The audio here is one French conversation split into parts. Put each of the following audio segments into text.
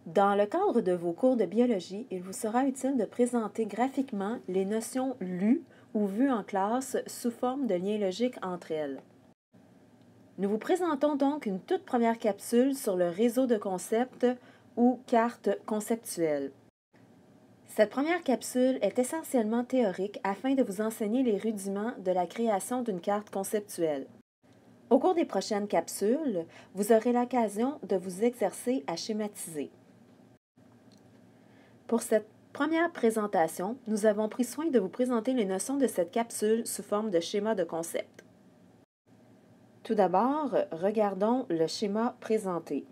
Dans le cadre de vos cours de biologie, il vous sera utile de présenter graphiquement les notions lues ou vues en classe sous forme de liens logiques entre elles. Nous vous présentons donc une toute première capsule sur le réseau de concepts ou carte conceptuelle. Cette première capsule est essentiellement théorique afin de vous enseigner les rudiments de la création d'une carte conceptuelle. Au cours des prochaines capsules, vous aurez l'occasion de vous exercer à schématiser. Pour cette première présentation, nous avons pris soin de vous présenter les notions de cette capsule sous forme de schéma de concept. Tout d'abord, regardons le schéma présenté.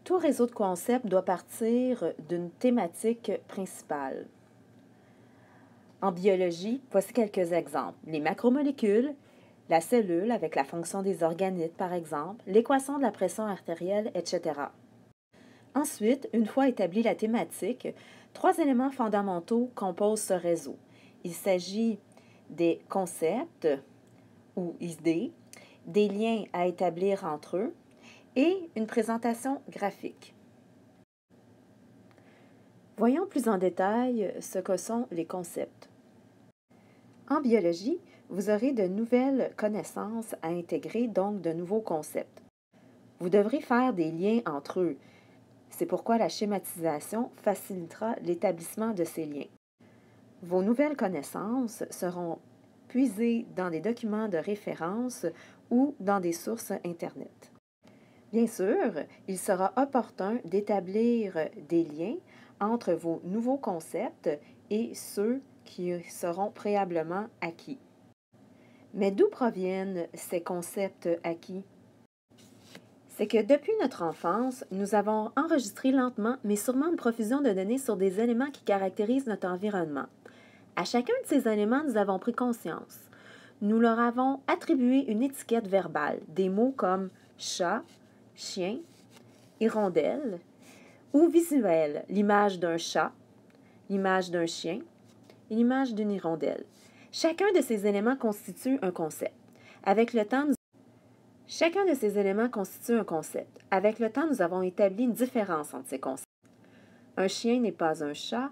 Tout réseau de concepts doit partir d'une thématique principale. En biologie, voici quelques exemples. Les macromolécules, la cellule avec la fonction des organites par exemple, l'équation de la pression artérielle, etc. Ensuite, une fois établie la thématique, 3 éléments fondamentaux composent ce réseau. Il s'agit des concepts ou idées, des liens à établir entre eux et une présentation graphique. Voyons plus en détail ce que sont les concepts. En biologie, vous aurez de nouvelles connaissances à intégrer, donc de nouveaux concepts. Vous devrez faire des liens entre eux. C'est pourquoi la schématisation facilitera l'établissement de ces liens. Vos nouvelles connaissances seront puisées dans des documents de référence ou dans des sources Internet. Bien sûr, il sera opportun d'établir des liens entre vos nouveaux concepts et ceux qui seront préalablement acquis. Mais d'où proviennent ces concepts acquis? C'est que depuis notre enfance, nous avons enregistré lentement mais sûrement une profusion de données sur des éléments qui caractérisent notre environnement. À chacun de ces éléments, nous avons pris conscience. Nous leur avons attribué une étiquette verbale, des mots comme chat, chien, hirondelle, ou visuelle, l'image d'un chat, l'image d'un chien et l'image d'une hirondelle. Chacun de ces éléments constitue un concept. Chacun de ces éléments constitue un concept. Avec le temps, nous avons établi une différence entre ces concepts. Un chien n'est pas un chat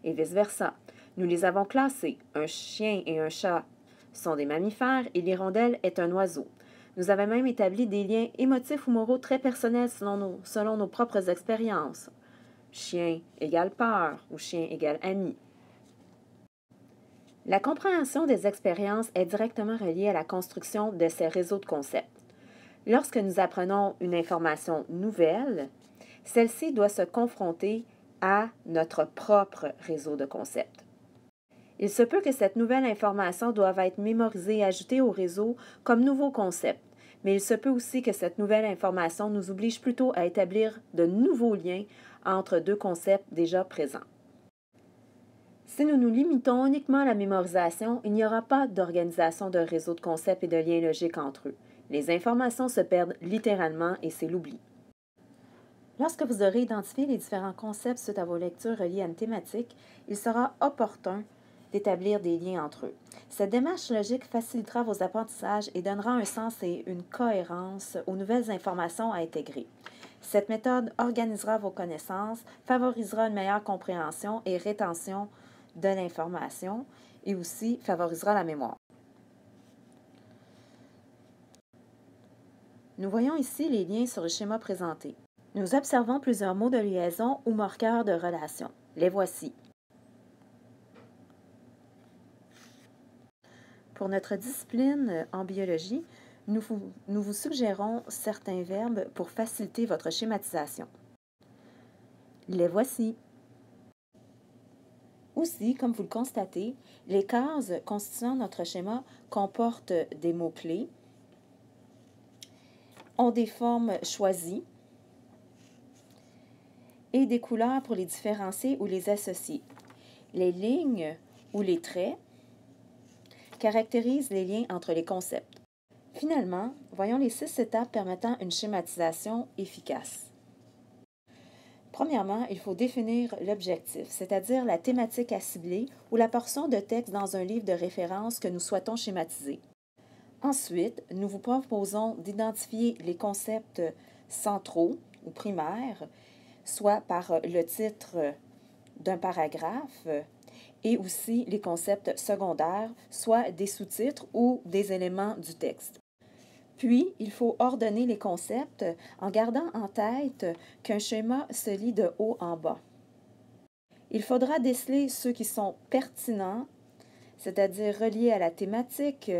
et vice-versa. Nous les avons classés. Un chien et un chat sont des mammifères et l'hirondelle est un oiseau. Nous avons même établi des liens émotifs ou moraux très personnels selon nos propres expériences. Chien égale peur ou chien égale ami. La compréhension des expériences est directement reliée à la construction de ces réseaux de concepts. Lorsque nous apprenons une information nouvelle, celle-ci doit se confronter à notre propre réseau de concepts. Il se peut que cette nouvelle information doive être mémorisée et ajoutée au réseau comme nouveau concept, mais il se peut aussi que cette nouvelle information nous oblige plutôt à établir de nouveaux liens entre deux concepts déjà présents. Si nous nous limitons uniquement à la mémorisation, il n'y aura pas d'organisation de réseau de concepts et de liens logiques entre eux. Les informations se perdent littéralement et c'est l'oubli. Lorsque vous aurez identifié les différents concepts suite à vos lectures reliées à une thématique, il sera opportun d'établir des liens entre eux. Cette démarche logique facilitera vos apprentissages et donnera un sens et une cohérence aux nouvelles informations à intégrer. Cette méthode organisera vos connaissances, favorisera une meilleure compréhension et rétention de l'information et aussi favorisera la mémoire. Nous voyons ici les liens sur le schéma présenté. Nous observons plusieurs mots de liaison ou marqueurs de relation. Les voici. Pour notre discipline en biologie, nous vous suggérons certains verbes pour faciliter votre schématisation. Les voici. Aussi, comme vous le constatez, les cases constituant notre schéma comportent des mots-clés, ont des formes choisies et des couleurs pour les différencier ou les associer. Les lignes ou les traits caractérisent les liens entre les concepts. Finalement, voyons les 6 étapes permettant une schématisation efficace. Premièrement, il faut définir l'objectif, c'est-à-dire la thématique à cibler ou la portion de texte dans un livre de référence que nous souhaitons schématiser. Ensuite, nous vous proposons d'identifier les concepts centraux ou primaire, soit par le titre d'un paragraphe, et aussi les concepts secondaires, soit des sous-titres ou des éléments du texte. Puis, il faut ordonner les concepts en gardant en tête qu'un schéma se lit de haut en bas. Il faudra déceler ceux qui sont pertinents, c'est-à-dire reliés à la thématique,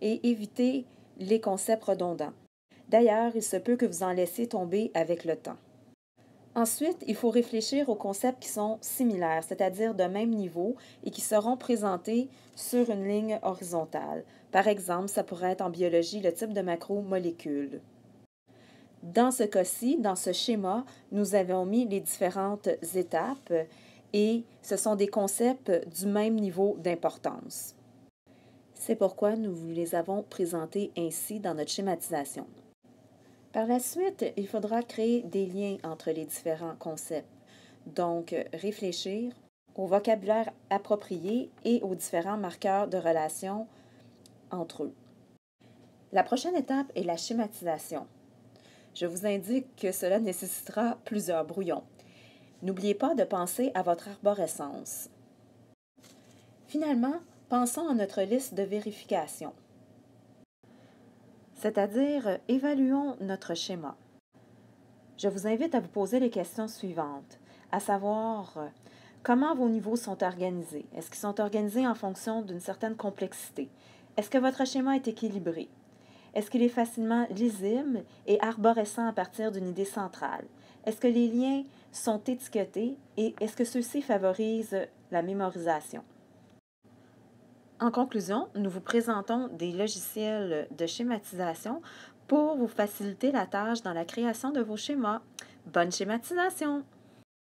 et éviter les concepts redondants. D'ailleurs, il se peut que vous en laissiez tomber avec le temps. Ensuite, il faut réfléchir aux concepts qui sont similaires, c'est-à-dire de même niveau et qui seront présentés sur une ligne horizontale. Par exemple, ça pourrait être en biologie le type de macromolécule. Dans ce cas-ci, dans ce schéma, nous avons mis les différentes étapes et ce sont des concepts du même niveau d'importance. C'est pourquoi nous vous les avons présentés ainsi dans notre schématisation. Par la suite, il faudra créer des liens entre les différents concepts, donc réfléchir au vocabulaire approprié et aux différents marqueurs de relation entre eux. La prochaine étape est la schématisation. Je vous indique que cela nécessitera plusieurs brouillons. N'oubliez pas de penser à votre arborescence. Finalement, pensons à notre liste de vérification. C'est-à-dire, évaluons notre schéma. Je vous invite à vous poser les questions suivantes, à savoir comment vos niveaux sont organisés. Est-ce qu'ils sont organisés en fonction d'une certaine complexité? Est-ce que votre schéma est équilibré? Est-ce qu'il est facilement lisible et arborescent à partir d'une idée centrale? Est-ce que les liens sont étiquetés et est-ce que ceux-ci favorisent la mémorisation? En conclusion, nous vous présentons des logiciels de schématisation pour vous faciliter la tâche dans la création de vos schémas. Bonne schématisation!